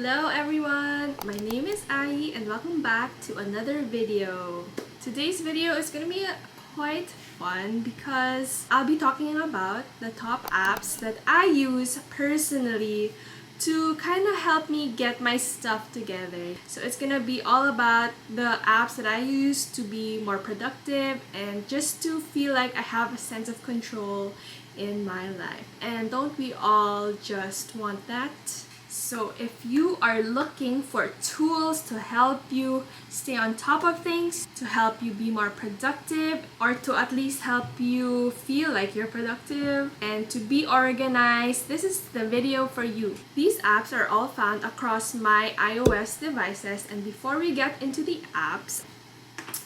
Hello everyone! My name is AYI and welcome back to another video. Today's video is gonna be quite fun because I'll be talking about the top apps that I use personally to kind of help me get my stuff together. So it's gonna be all about the apps that I use to be more productive and just to feel like I have a sense of control in my life. And don't we all just want that? So if you are looking for tools to help you stay on top of things, to help you be more productive, or to at least help you feel like you're productive and to be organized, this is the video for you. These apps are all found across my iOS devices, and before we get into the apps,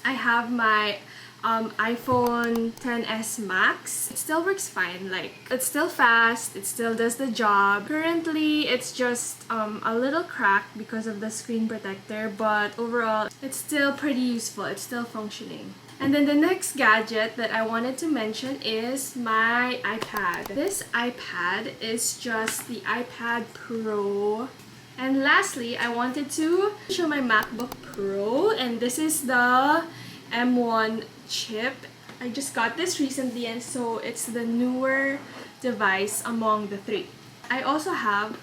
I have my iPhone XS Max. It still works fine, like it's still fast, it still does the job. Currently it's just a little cracked because of the screen protector, but overall it's still pretty useful, it's still functioning. And then the next gadget that I wanted to mention is my iPad. This iPad is just the iPad Pro. And lastly, I wanted to show my MacBook Pro, and this is the M1 chip. I just got this recently, and so it's the newer device among the three. I also have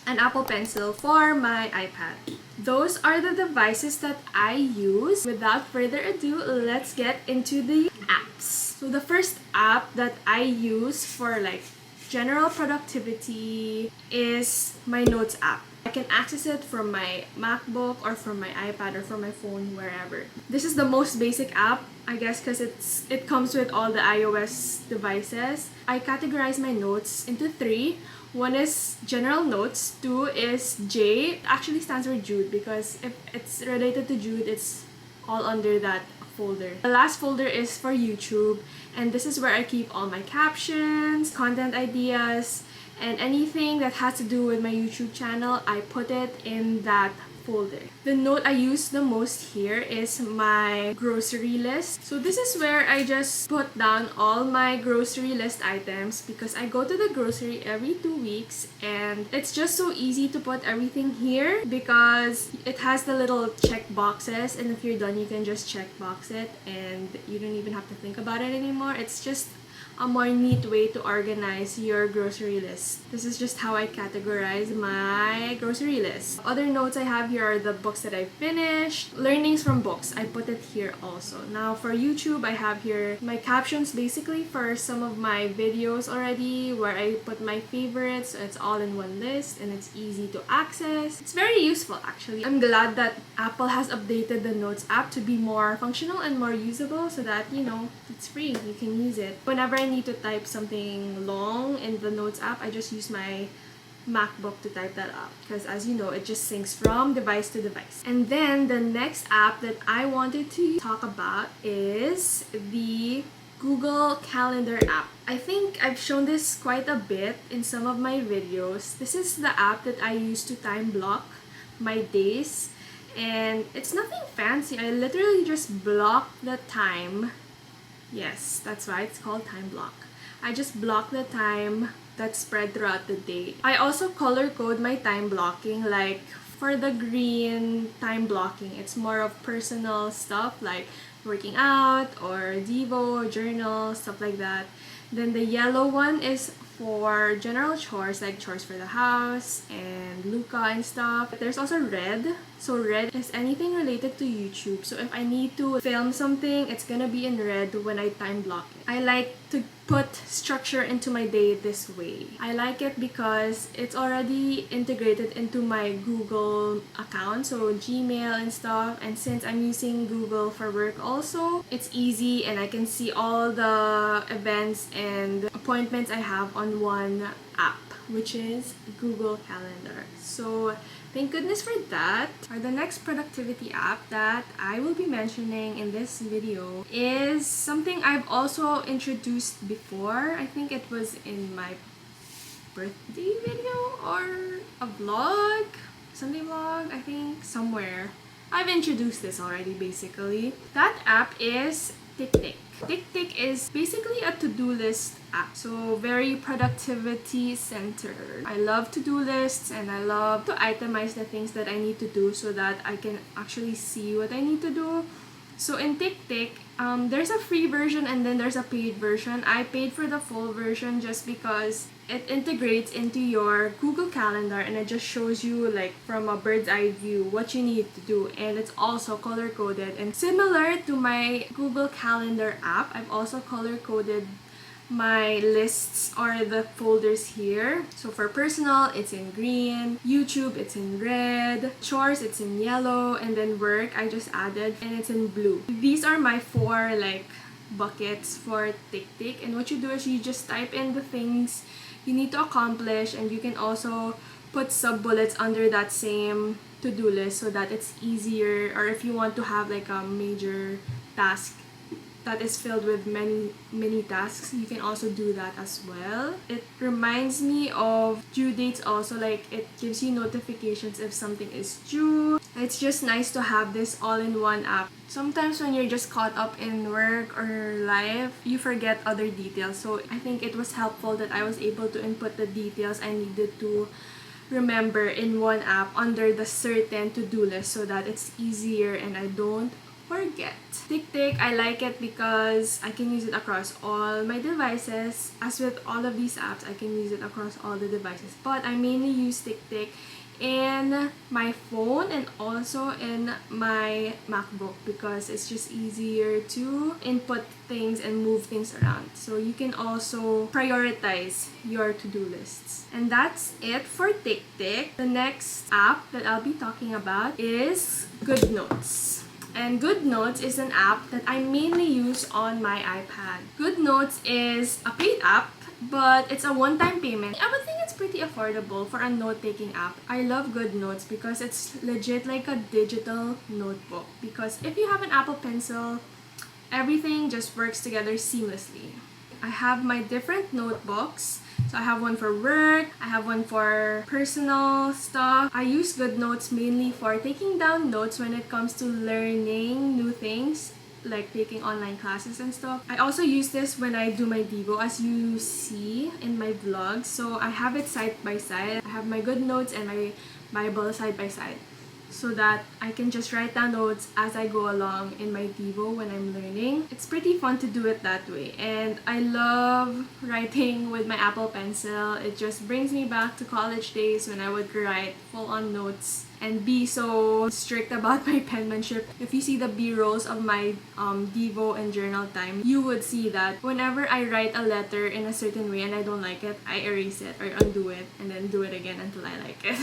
an Apple Pencil for my iPad. Those are the devices that I use. Without further ado, let's get into the apps. So the first app that I use for like general productivity is my Notes app. I can access it from my MacBook or from my iPad or from my phone, wherever. This is the most basic app, I guess, because it comes with all the iOS devices. I categorize my notes into three. One is general notes, two is J. It actually stands for Jude because if it's related to Jude, it's all under that folder. The last folder is for YouTube, and this is where I keep all my captions, content ideas, and anything that has to do with my YouTube channel. I put it in that folder. The note I use the most here is my grocery list. So this is where I just put down all my grocery list items because I go to the grocery every 2 weeks, and it's just so easy to put everything here because it has the little check boxes, and if you're done you can just check box it and you don't even have to think about it anymore. It's just a more neat way to organize your grocery list. This is just how I categorize my grocery list. Other notes I have here are the books that I finished, learnings from books. I put it here also. Now for YouTube, I have here my captions basically for some of my videos already, where I put my favorites. So it's all in one list and it's easy to access. It's very useful actually. I'm glad that Apple has updated the Notes app to be more functional and more usable so that, you know, it's free. You can use it. Whenever I need to type something long in the Notes app, I just use my MacBook to type that up because, as you know, it just syncs from device to device. And then the next app that I wanted to talk about is the Google Calendar app. I think I've shown this quite a bit in some of my videos. This is the app that I use to time block my days, and it's nothing fancy. I literally just block the time. Yes, that's right, it's called time block. I just block the time that's spread throughout the day. I also color code my time blocking. Like for the green time blocking, it's more of personal stuff like working out or Devo, journal, stuff like that. Then the yellow one is for general chores, like chores for the house and Luca and stuff. There's also red. So red is anything related to YouTube. So if I need to film something, it's gonna be in red when I time block it. I like to put structure into my day this way. I like it because it's already integrated into my Google account, so Gmail and stuff. And since I'm using Google for work also, it's easy and I can see all the events and appointments I have on one app, which is Google Calendar. So thank goodness for that. Or the next productivity app that I will be mentioning in this video is something I've also introduced before. I think it was in my birthday video or a vlog, Sunday vlog, I think, somewhere. I've introduced this already basically. That app is TickTick. TickTick is basically a to-do list app, so very productivity centered. I love to-do lists and I love to itemize the things that I need to do so that I can actually see what I need to do. So in TickTick, there's a free version and then there's a paid version. I paid for the full version just because it integrates into your Google Calendar and it just shows you like from a bird's eye view what you need to do, and it's also color coded. And similar to my Google Calendar app, I've also color coded my lists or the folders here. So for personal, it's in green, YouTube, it's in red, chores, it's in yellow, and then work, I just added, and it's in blue. These are my 4 like buckets for TickTick, and what you do is you just type in the things you need to accomplish, and you can also put sub bullets under that same to-do list so that it's easier, or if you want to have like a major task that is filled with many tasks, you can also do that as well. It reminds me of due dates also, like it gives you notifications if something is due. It's just nice to have this all-in-one app. Sometimes when you're just caught up in work or life, you forget other details. So I think it was helpful that I was able to input the details I needed to remember in one app under the certain to-do list so that it's easier and I don't forget. TickTick, I like it because I can use it across all my devices. As with all of these apps, I can use it across all the devices. But I mainly use TickTick in my phone and also in my MacBook because it's just easier to input things and move things around. So you can also prioritize your to-do lists. And that's it for TickTick. The next app that I'll be talking about is GoodNotes. And GoodNotes is an app that I mainly use on my iPad. GoodNotes is a paid app, but it's a one-time payment. I would think it's pretty affordable for a note-taking app. I love GoodNotes because it's legit like a digital notebook. Because if you have an Apple Pencil, everything just works together seamlessly. I have my different notebooks. So I have one for work, I have one for personal stuff. I use GoodNotes mainly for taking down notes when it comes to learning new things, like taking online classes and stuff. I also use this when I do my Devo, as you see in my vlogs. So I have it side by side. I have my GoodNotes and my Bible side by side, so that I can just write down notes as I go along in my Devo when I'm learning. It's pretty fun to do it that way, and I love writing with my Apple Pencil. It just brings me back to college days when I would write full-on notes and be so strict about my penmanship. If you see the B-rolls of my Devo and journal time, you would see that whenever I write a letter in a certain way and I don't like it, I erase it or undo it and then do it again until I like it.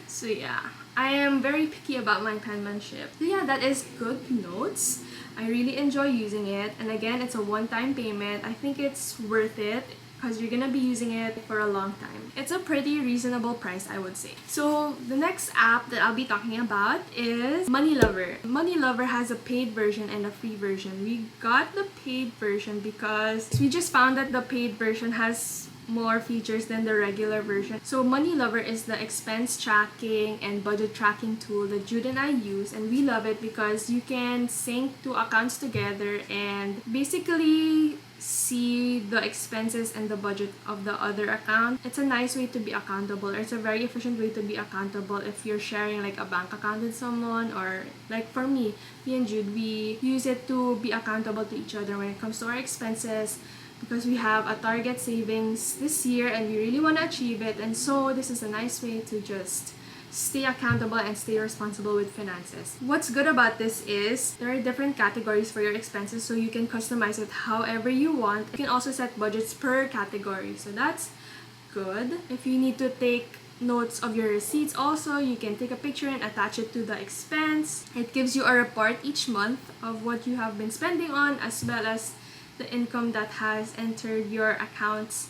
So yeah, I am very picky about my penmanship. So yeah, that is GoodNotes. I really enjoy using it, and again, it's a one-time payment. I think it's worth it because you're gonna be using it for a long time. It's a pretty reasonable price, I would say. So the next app that I'll be talking about is Money Lover. Money Lover has a paid version and a free version. We got the paid version because we just found that the paid version has more features than the regular version. So Money Lover is the expense tracking and budget tracking tool that Jude and I use, and we love it because you can sync two accounts together and basically see the expenses and the budget of the other account. It's a nice way to be accountable, or it's a very efficient way to be accountable if you're sharing like a bank account with someone, or like for me and Jude, we use it to be accountable to each other when it comes to our expenses, because we have a target savings this year and we really want to achieve it, and so this is a nice way to just stay accountable and stay responsible with finances. What's good about this is there are different categories for your expenses, so you can customize it however you want. You can also set budgets per category, so that's good. If you need to take notes of your receipts also, you can take a picture and attach it to the expense. It gives you a report each month of what you have been spending on, as well as the income that has entered your accounts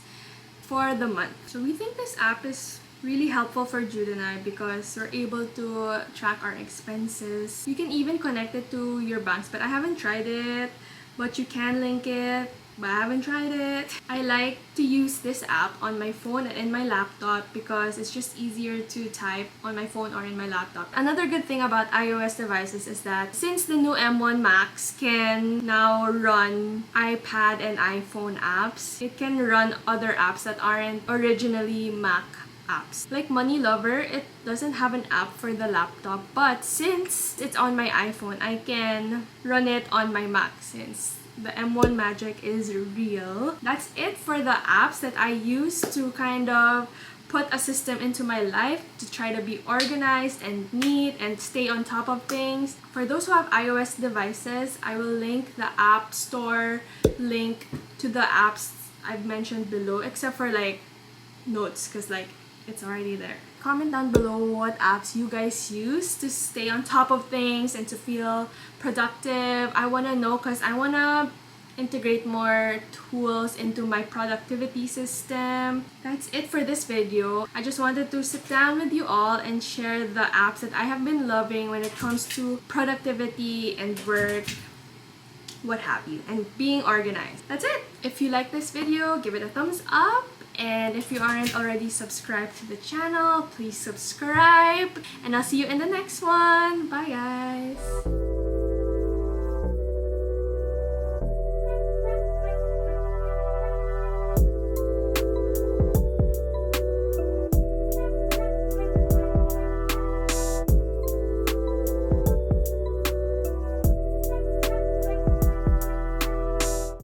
for the month. So we think this app is really helpful for Jude and I because we're able to track our expenses. You can even connect it to your banks, but I haven't tried it, but you can link it but I haven't tried it. I like to use this app on my phone and in my laptop because it's just easier to type on my phone or in my laptop. Another good thing about iOS devices is that since the new M1 Max can now run iPad and iPhone apps, it can run other apps that aren't originally Mac apps. Like Money Lover, it doesn't have an app for the laptop, but since it's on my iPhone, I can run it on my Mac since the M1 magic is real. That's it for the apps that I use to kind of put a system into my life to try to be organized and neat and stay on top of things. For those who have iOS devices, I will link the App Store link to the apps I've mentioned below, except for like Notes, because like it's already there. Comment down below what apps you guys use to stay on top of things and to feel productive. I want to know because I want to integrate more tools into my productivity system. That's it for this video. I just wanted to sit down with you all and share the apps that I have been loving when it comes to productivity and work, what have you, and being organized. That's it. If you like this video, give it a thumbs up. And if you aren't already subscribed to the channel, please subscribe. And I'll see you in the next one. Bye guys!